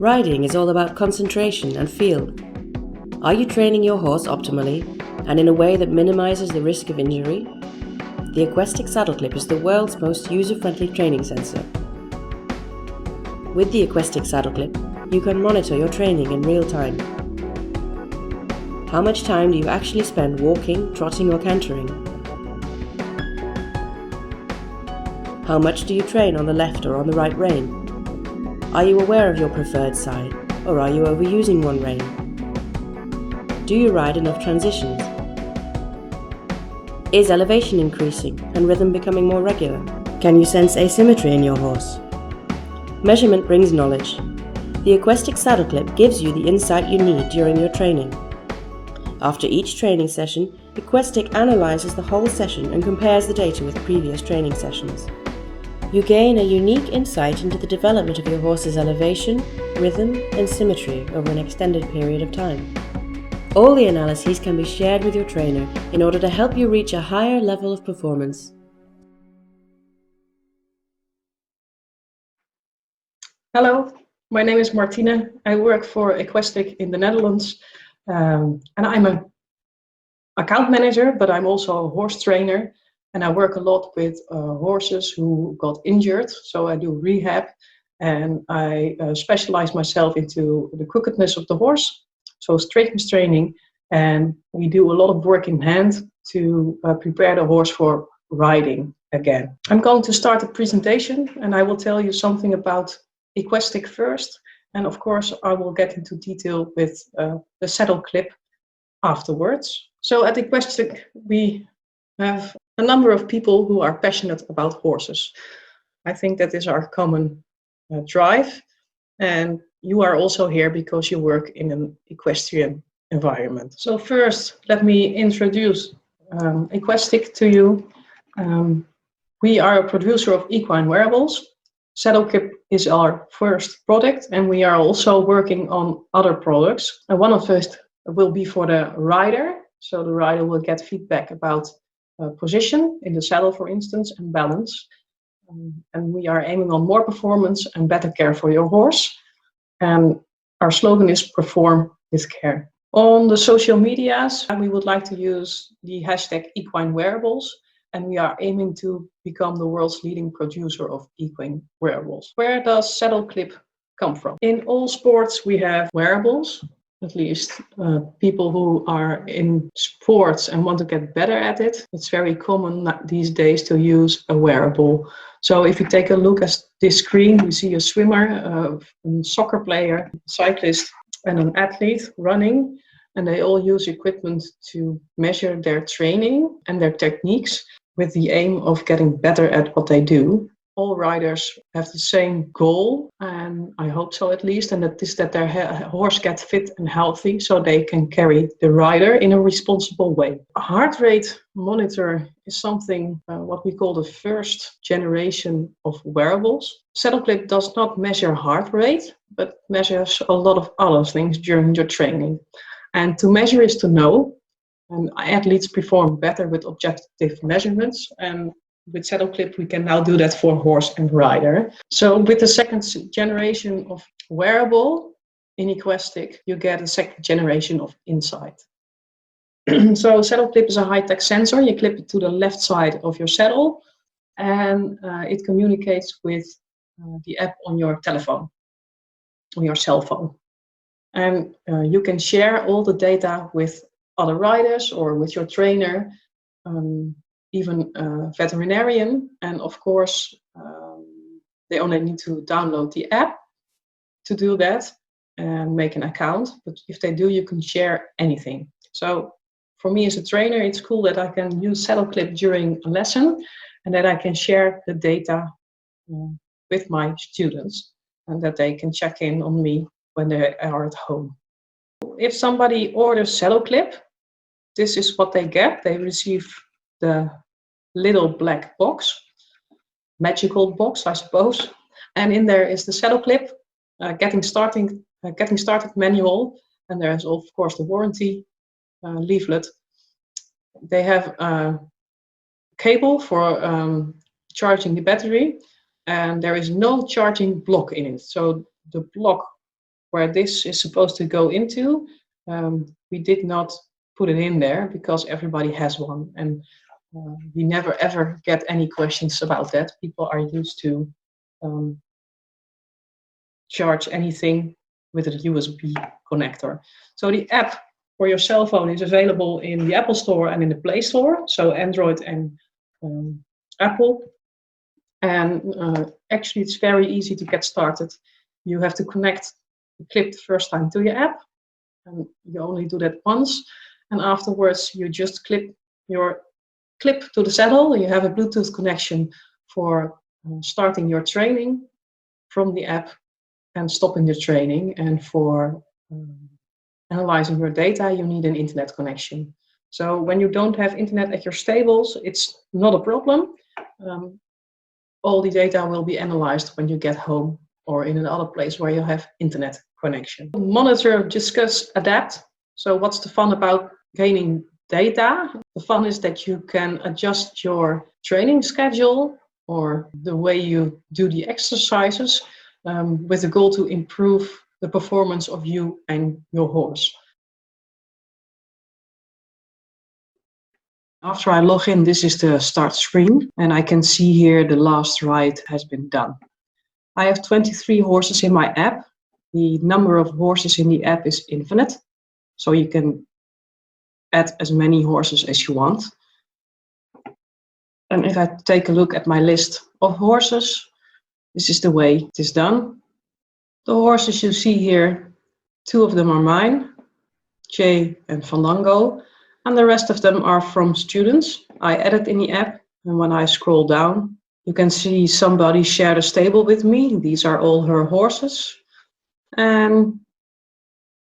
Riding is all about concentration and feel. Are you training your horse optimally and in a way that minimizes the risk of injury? The Equestic SaddleClip is the world's most user-friendly training sensor. With the Equestic SaddleClip, you can monitor your training in real time. How much time do you actually spend walking, trotting or cantering? How much do you train on the left or on the right rein? Are you aware of your preferred side, or are you overusing one rein? Do you ride enough transitions? Is elevation increasing and rhythm becoming more regular? Can you sense asymmetry in your horse? Measurement brings knowledge. The Equestic SaddleClip gives you the insight you need during your training. After each training session, Equestic analyzes the whole session and compares the data with previous training sessions. You gain a unique insight into the development of your horse's elevation, rhythm, and symmetry over an extended period of time. All the analyses can be shared with your trainer in order to help you reach a higher level of performance. Hello, my name is Martine. I work for Equestic in the Netherlands, and I'm an account manager, but I'm also a horse trainer, and I work a lot with horses who got injured. So I do rehab, and I specialize myself into the crookedness of the horse, so straightness training, and we do a lot of work in hand to prepare the horse for riding again. I'm going to start a presentation, and I will tell you something about Equestic first, and of course I will get into detail with the saddle clip afterwards. So at Equestic we have a number of people who are passionate about horses. I think that is our common drive, and you are also here because you work in an equestrian environment. So first let me introduce Equestic to you. We are a producer of equine wearables. SaddleClip is our first product, and we are also working on other products. And one of those will be for the rider. So the rider will get feedback about position in the saddle, for instance, and balance. And we are aiming on more performance and better care for your horse. And our slogan is perform with care. On the social medias, we would like to use the hashtag equine wearables. And we are aiming to become the world's leading producer of equine wearables. Where does SaddleClip come from? In all sports we have wearables, at least people who are in sports and want to get better at it. It's very common these days to use a wearable. So if you take a look at this screen, we see a swimmer, a soccer player, a cyclist, and an athlete running. And they all use equipment to measure their training and their techniques with the aim of getting better at what they do. All riders have the same goal, and I hope so at least, and that is that their horse gets fit and healthy so they can carry the rider in a responsible way. A heart rate monitor is something what we call the first generation of wearables. SaddleClip does not measure heart rate, but measures a lot of other things during your training. And to measure is to know, and athletes perform better with objective measurements, and with SaddleClip we can now do that for horse and rider. So with the second generation of wearable in Equestic, you get a second generation of insight. So SaddleClip is a high-tech sensor. You clip it to the left side of your saddle, and it communicates with the app on your telephone, on your cell phone. And you can share all the data with other riders or with your trainer, even a veterinarian. And of course, they only need to download the app to do that and make an account. But if they do, you can share anything. So for me as a trainer, it's cool that I can use SaddleClip during a lesson and that I can share the data with my students and that they can check in on me when they are at home. If somebody orders SaddleClip, this is what they get. They receive the little black box, magical box, I suppose. And in there is the SaddleClip, getting started manual, and there is of course the warranty leaflet. They have a cable for charging the battery, and there is no charging block in it. So the block where this is supposed to go into, we did not put it in there because everybody has one, and we never ever get any questions about that. People are used to charge anything with a USB connector. So the app for your cell phone is available in the Apple Store and in the Play Store, so Android and Apple. And actually, it's very easy to get started. You have to connect the clip the first time to your app, and you only do that once. And afterwards, you just clip your clip to the saddle. You have a Bluetooth connection for starting your training from the app and stopping the training. And for analyzing your data, you need an internet connection. So when you don't have internet at your stables, it's not a problem. All the data will be analyzed when you get home or in another place where you have internet connection. Monitor, discuss, adapt. So what's the fun about gaining data? The fun is that you can adjust your training schedule or the way you do the exercises with the goal to improve the performance of you and your horse. After I log in, this is the start screen, and I can see here the last ride has been done. I have 23 horses in my app. The number of horses in the app is infinite, so you can add as many horses as you want. And if I take a look at my list of horses, this is the way it is done. The horses you see here, 2 of them are mine, Jay and Fandango. And the rest of them are from students I added in the app. And when I scroll down, you can see somebody shared a stable with me. These are all her horses. And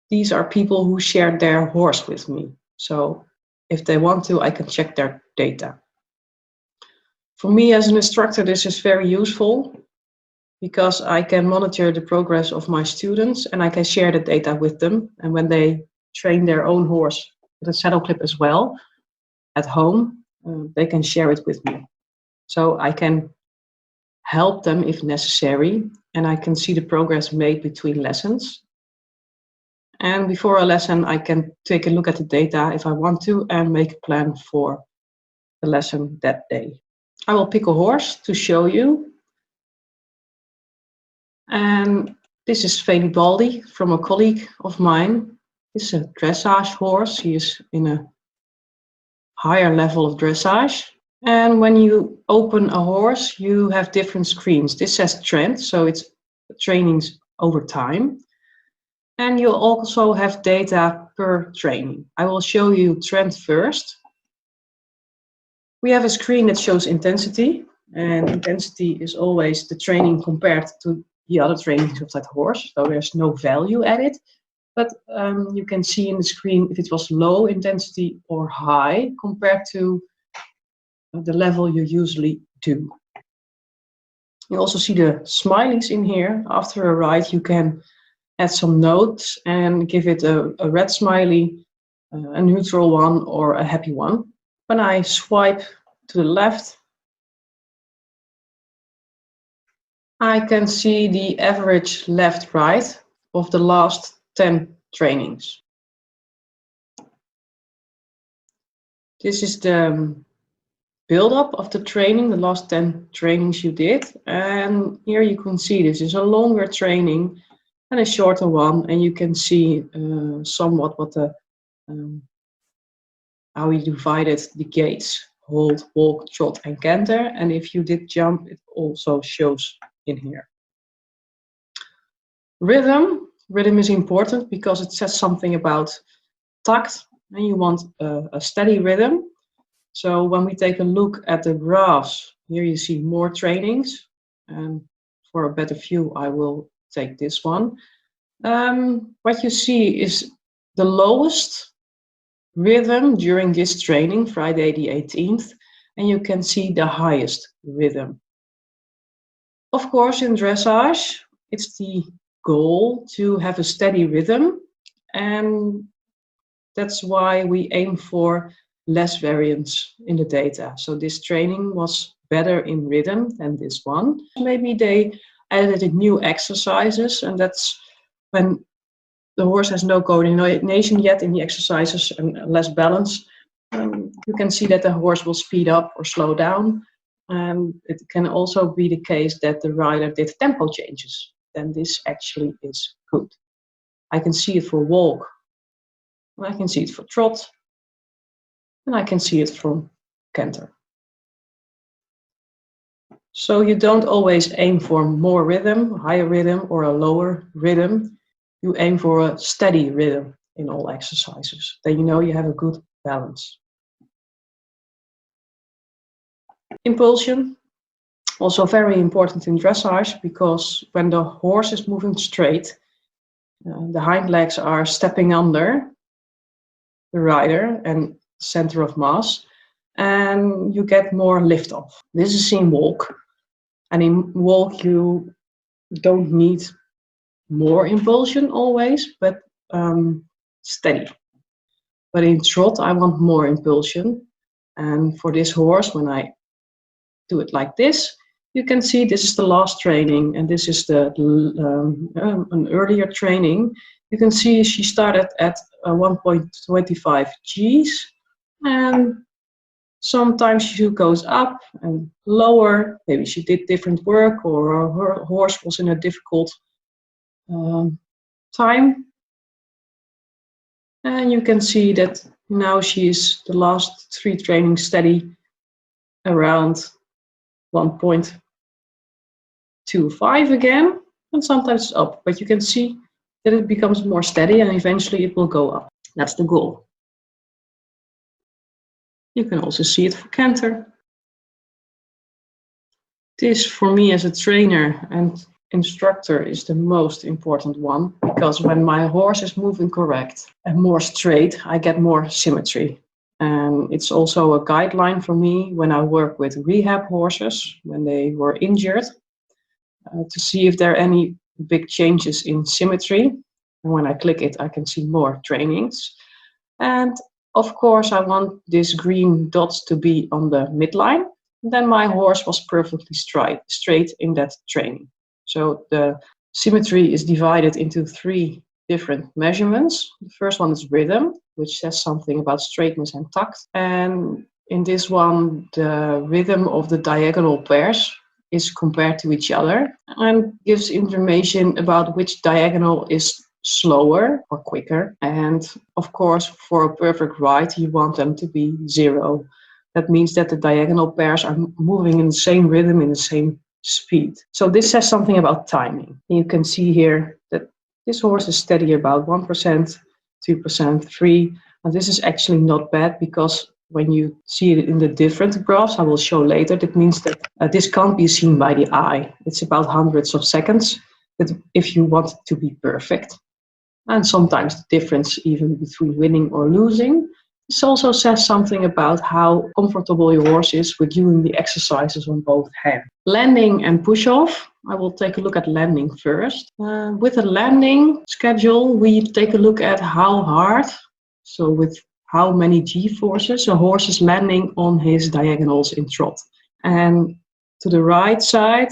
these are people who shared their horse with me. So if they want to, I can check their data. For me as an instructor, this is very useful because I can monitor the progress of my students and I can share the data with them. And when they train their own horse, the SaddleClip as well at home, they can share it with me. So I can help them if necessary, and I can see the progress made between lessons. And before a lesson, I can take a look at the data if I want to and make a plan for the lesson that day. I will pick a horse to show you. And this is Baldi from a colleague of mine. This is a dressage horse. He is in a higher level of dressage. And when you open a horse, you have different screens. This says trend, so it's trainings over time. And you also have data per training. I will show you trend first. We have a screen that shows intensity, and intensity is always the training compared to the other trainings of that horse, so there's no value added. But you can see in the screen if it was low intensity or high compared to the level you usually do. You also see the smileys in here. After a ride, you can add some notes and give it a red smiley, a neutral one, or a happy one. When I swipe to the left, I can see the average left-right of the last 10 trainings. This is the build-up of the training, the last 10 trainings you did. And here you can see this is a longer training and a shorter one. And you can see somewhat what the how we divided the gaits: hold, walk, trot, and canter. And if you did jump, it also shows in here. Rhythm. Rhythm is important because it says something about tact, and you want a steady rhythm. So when we take a look at the graphs, here you see more trainings. And for a better view, I will take this one. What you see is the lowest rhythm during this training, Friday the 18th, and you can see the highest rhythm. Of course, in dressage, it's the goal to have a steady rhythm, and that's why we aim for less variance in the data. So this training was better in rhythm than this one. Maybe they added new exercises, and that's when the horse has no coordination yet in the exercises and less balance, you can see that the horse will speed up or slow down. It can also be the case that the rider did tempo changes. Then this actually is good. I can see it for walk, I can see it for trot, and I can see it from canter. So you don't always aim for more rhythm, higher rhythm, or a lower rhythm. You aim for a steady rhythm in all exercises. Then you know you have a good balance. Impulsion, also very important in dressage, because when the horse is moving straight, the hind legs are stepping under the rider and center of mass, and you get more lift off. This is in walk, and in walk you don't need more impulsion always, but steady. But in trot I want more impulsion, and for this horse, when I do it like this, you can see this is the last training, and this is the an earlier training. You can see she started at 1.25 Gs, and sometimes she goes up and lower. Maybe she did different work, or her horse was in a difficult time. And you can see that now she's the last 3 trainings steady around 1.25 again, and sometimes it's up, but you can see that it becomes more steady and eventually it will go up. That's the goal. You can also see it for canter. This, for me as a trainer and instructor, is the most important one, because when my horse is moving correct and more straight, I get more symmetry. And it's also a guideline for me when I work with rehab horses when they were injured, to see if there are any big changes in symmetry. And when I click it, I can see more trainings. And of course, I want these green dots to be on the midline. Then my horse was perfectly straight in that training. So the symmetry is divided into 3 different measurements. The first one is rhythm, which says something about straightness and tact. And in this one, the rhythm of the diagonal pairs is compared to each other and gives information about which diagonal is slower or quicker. And of course, for a perfect ride, you want them to be 0. That means that the diagonal pairs are moving in the same rhythm, in the same speed. So this says something about timing. You can see here that this horse is steady about 1%, 2%, 3%. And this is actually not bad, because when you see it in the different graphs, I will show later, that means that this can't be seen by the eye. It's about hundreds of seconds, but if you want it to be perfect. And sometimes the difference even between winning or losing. This also says something about how comfortable your horse is with doing the exercises on both hands. Landing and push-off. I will take a look at landing first. With a landing schedule, we take a look at how hard, so with how many G-forces a horse is landing on his diagonals in trot. And to the right side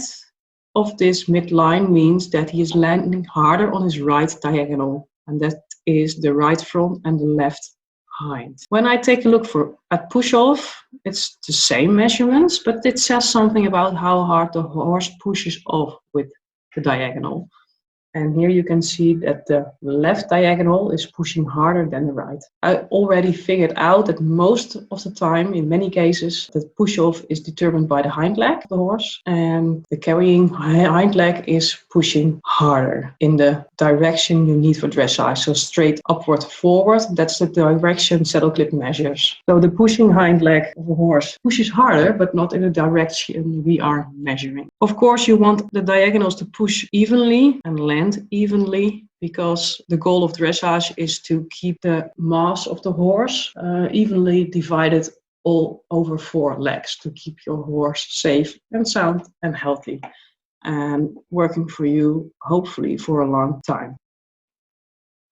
of this midline means that he is landing harder on his right diagonal, and that is the right front and the left hind. When I take a look at push-off, it's the same measurements, but it says something about how hard the horse pushes off with the diagonal. And here you can see that the left diagonal is pushing harder than the right. I already figured out that most of the time, in many cases, the push-off is determined by the hind leg of the horse, and the carrying hind leg is pushing harder in the direction you need for dressage. So straight upward forward, that's the direction SaddleClip measures. So the pushing hind leg of a horse pushes harder, but not in the direction we are measuring. Of course, you want the diagonals to push evenly and land evenly, because the goal of dressage is to keep the mass of the horse evenly divided all over 4 legs, to keep your horse safe and sound and healthy and working for you, hopefully, for a long time.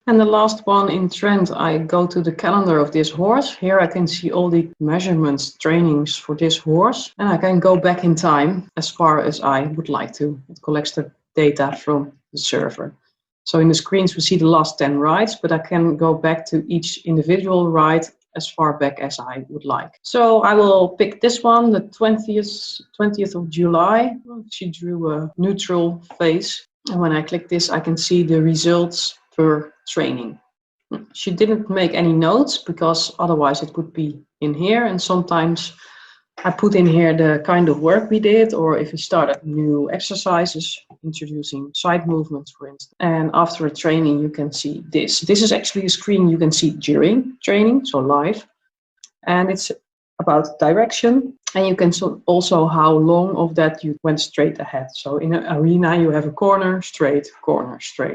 And the last one in trend, I go to the calendar of this horse. Here I can see all the measurements, trainings for this horse, and I can go back in time as far as I would like to. It collects the data from the server. So in the screens we see the last 10 rides, but I can go back to each individual ride as far back as I would like. So I will pick this one, the 20th of July. She drew a neutral face. And when I click this, I can see the results per training. She didn't make any notes because otherwise it would be in here. And sometimes I put in here the kind of work we did, or if we started new exercises, introducing side movements, for instance. And after a training, you can see this. This is actually a screen you can see during training, so live. And it's about direction. And you can also how long of that you went straight ahead. So in an arena, you have a corner, straight,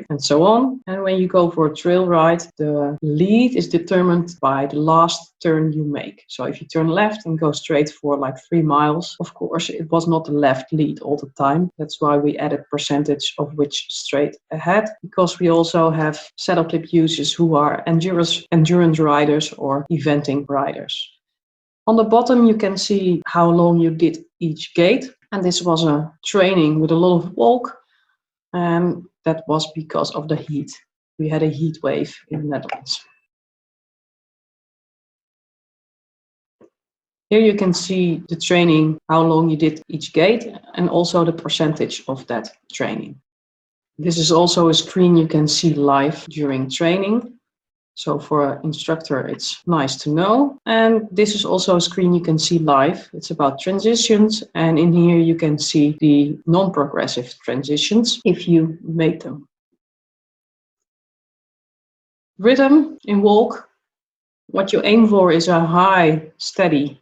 and so on. And when you go for a trail ride, the lead is determined by the last turn you make. So if you turn left and go straight for like 3 miles, of course, it was not the left lead all the time. That's why we added percentage of which straight ahead, because we also have saddle clip users who are endurance riders or eventing riders. On the bottom, you can see how long you did each gait. And this was a training with a lot of walk. And that was because of the heat. We had a heat wave in the Netherlands. Here you can see the training, how long you did each gait, and also the percentage of that training. This is also a screen you can see live during training. So for an instructor, it's nice to know. And this is also a screen you can see live. It's about transitions. And in here you can see the non-progressive transitions if you make them. Rhythm in walk. What you aim for is a high, steady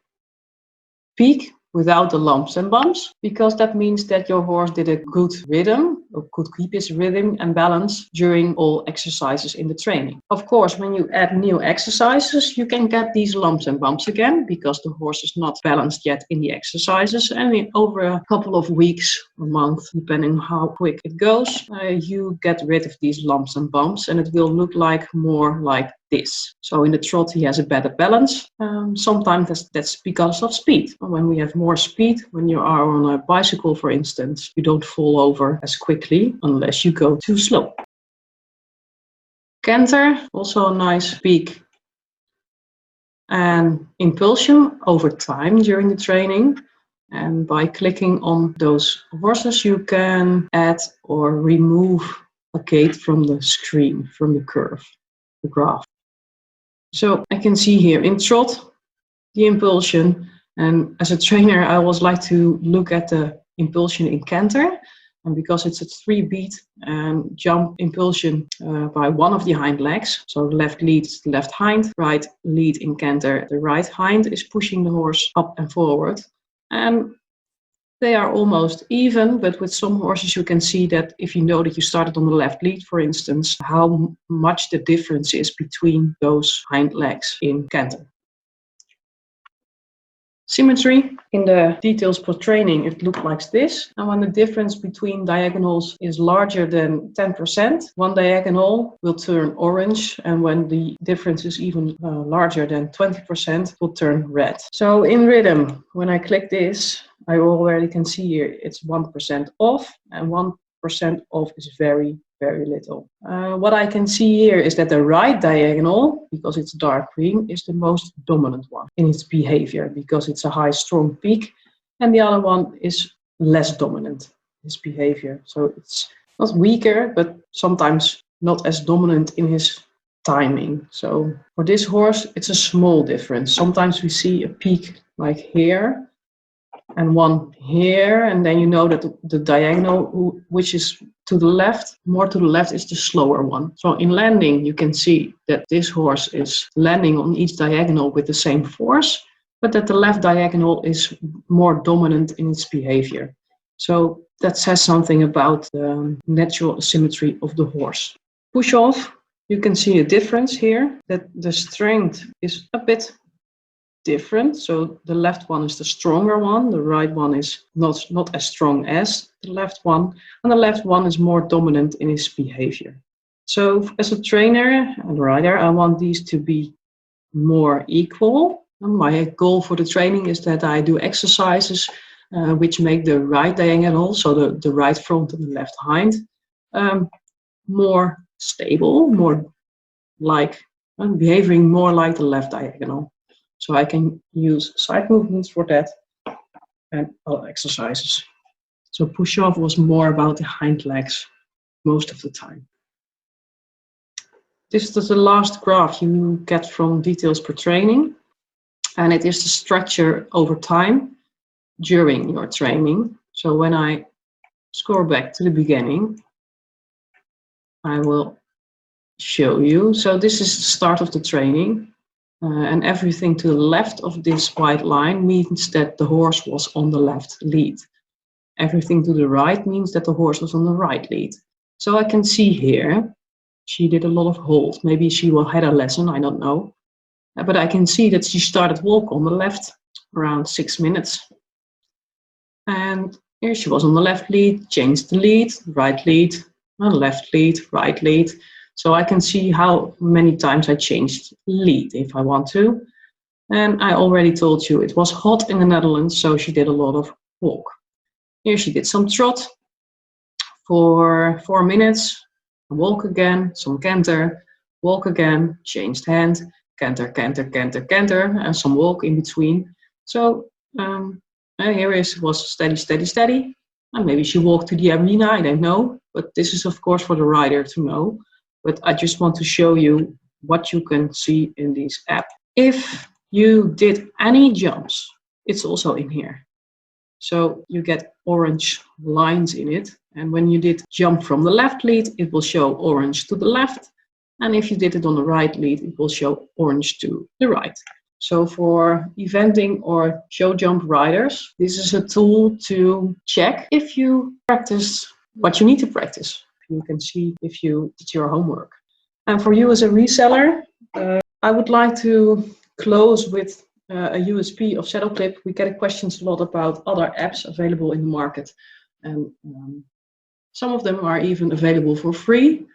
peak without the lumps and bumps, because that means that your horse did a good rhythm, or could keep his rhythm and balance during all exercises in the training. Of course, when you add new exercises, you can get these lumps and bumps again, because the horse is not balanced yet in the exercises. And over a couple of weeks or month, depending how quick it goes, you get rid of these lumps and bumps, and it will look like more like this. So in the trot, he has a better balance. Sometimes that's because of speed. When we have more speed, when you are on a bicycle, for instance, you don't fall over as quickly unless you go too slow. Canter, also a nice peak. And impulsion over time during the training. And by clicking on those horses, you can add or remove a gait from the screen, from the curve, the graph. So I can see here in trot, the impulsion. And as a trainer, I always like to look at the impulsion in canter. And because it's a 3-beat jump impulsion by one of the hind legs. So left lead is the left hind, right lead in canter, the right hind is pushing the horse up and forward. And they are almost even, but with some horses you can see that if you know that you started on the left lead, for instance, how much the difference is between those hind legs in canter. Symmetry. In the details per training, it looks like this. And when the difference between diagonals is larger than 10%, one diagonal will turn orange. And when the difference is even larger than 20%, it will turn red. So in rhythm, when I click this, I already can see here it's 1% off, and 1% off is very, very little. What I can see here is that the right diagonal, because it's dark green, is the most dominant one in its behavior, because it's a high, strong peak, and the other one is less dominant in its behavior. So it's not weaker, but sometimes not as dominant in his timing. So for this horse, it's a small difference. Sometimes we see a peak like here, and one here, and then you know that the diagonal, which is to the left, more to the left, is the slower one. So in landing, you can see that this horse is landing on each diagonal with the same force, but that the left diagonal is more dominant in its behavior. So that says something about the natural asymmetry of the horse. Push off, you can see a difference here, that the strength is a bit different. So the left one is the stronger one, the right one is not as strong as the left one, and the left one is more dominant in his behavior. So as a trainer and rider, I want these to be more equal. And my goal for the training is that I do exercises which make the right diagonal, so the right front and the left hind, more stable, more like behaving more like the left diagonal. So I can use side movements for that and other exercises. So push-off was more about the hind legs most of the time. This is the last graph you get from details per training, and it is the structure over time during your training. So when I scroll back to the beginning, I will show you. So this is the start of the training, and everything to the left of this white line means that the horse was on the left lead. Everything to the right means that the horse was on the right lead. So I can see here, she did a lot of hold. Maybe she had a lesson, I don't know. But I can see that she started walk on the left around 6 minutes. And here she was on the left lead, changed the lead, right lead, left lead, right lead. So I can see how many times I changed lead if I want to. And I already told you it was hot in the Netherlands, so she did a lot of walk. Here she did some trot for 4 minutes, walk again, some canter, walk again, changed hand, canter, canter, canter, canter, and some walk in between. So here was steady, steady, steady. And maybe she walked to the arena, I don't know. But this is, of course, for the rider to know. But I just want to show you what you can see in this app. If you did any jumps, it's also in here. So you get orange lines in it. And when you did jump from the left lead, it will show orange to the left. And if you did it on the right lead, it will show orange to the right. So for eventing or show jump riders, this is a tool to check if you practice what you need to practice. You can see if you did your homework. And for you as a reseller, I would like to close with a USP of SaddleClip. We get questions a lot about other apps available in the market. And some of them are even available for free.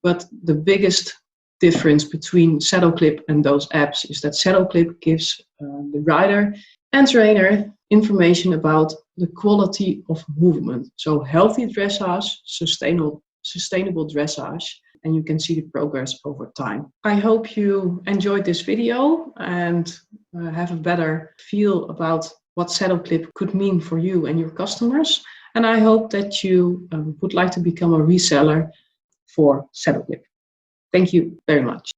But the biggest difference between SaddleClip and those apps is that SaddleClip gives the rider and trainer information about the quality of movement. So healthy dressage, sustainable dressage, and you can see the progress over time. I hope you enjoyed this video and have a better feel about what SaddleClip could mean for you and your customers. And I hope that you would like to become a reseller for SaddleClip. Thank you very much.